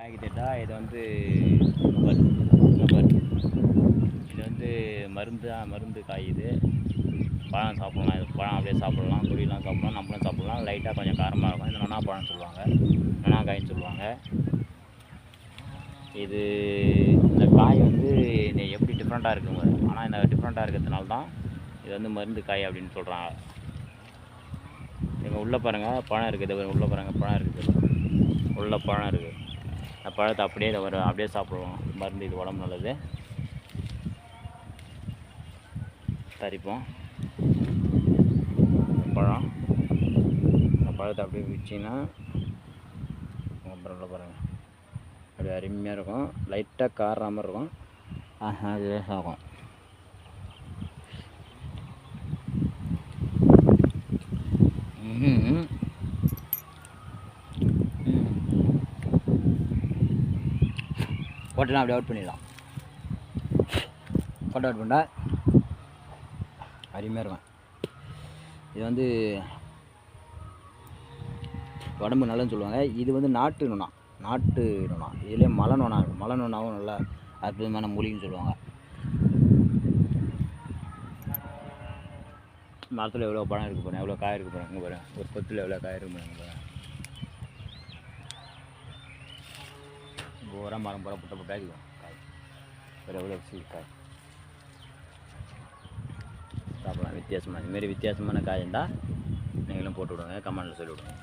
காய்க்கு திட்டா இது வந்து நுகர் நுகர் இது வந்து மருந்து காய். இது பழம் சாப்பிட்லாம், இது பழம் அப்படியே சாப்பிட்லாம், கொடியெலாம் சாப்பிட்லாம், நம்மளும் சாப்பிட்லாம். லைட்டாக கொஞ்சம் காரமாக இருக்கும். இது நொனா பழம் சொல்லுவாங்க, நொனா காயின்னு சொல்லுவாங்க. இது இந்த காய் வந்து எப்படி டிஃப்ரெண்ட்டாக இருக்குங்க. ஆனால் இந்த டிஃப்ரெண்ட்டாக இருக்கிறதுனால தான் இது வந்து மருந்து காய் அப்படின்னு சொல்கிறாங்க. எங்கள் உள்ளே பாருங்கள் பழம் இருக்குது, உள்ளே பாருங்கள் பழம் இருக்குது, உள்ள பழம் இருக்குது. அந்த பழத்தை அப்படியே அப்படியே சாப்பிடுவோம். மருந்து, இது உடம்பு நல்லது. தரிப்போம் பழம். அந்த பழத்தை அப்படியே வச்சிங்கன்னா அப்புறம் உள்ள பாருங்கள் அப்படியே அருமையாக இருக்கும். லைட்டாக காராமல் இருக்கும். அது ஆகும். கொட்டைலாம் அப்படியே அவுட் பண்ணிடலாம். கொட்டை அவுட் பண்ணால் அருமையாக இருக்கும். இது வந்து உடம்பு நல்லதுன்னு சொல்லுவாங்க. இது வந்து நாட்டு நொனா, இதுலேயே மலை நொனா இருக்கும். மலை நொனாவும் நல்லா அற்புதமான மூலிகைன்னு சொல்லுவாங்க. மரத்தில் எவ்வளோ பழம் இருக்குது பாருங்கள், எவ்வளோ காய் இருக்குது பாருங்கள். பாருங்கள் ஒரு கொத்தில் எவ்வளோ காய் இருக்குது பாருங்கள். பூரா மரம் பூரா புட்டா இருக்கும் காய். வேறு எவ்வளோ காய் சாப்பிடலாம். வித்தியாசமாக இதுமாரி வித்தியாசமான காய் இருந்தால் நீங்களும் போட்டு விடுங்க, கமெண்டில் சொல்லிவிடுங்க.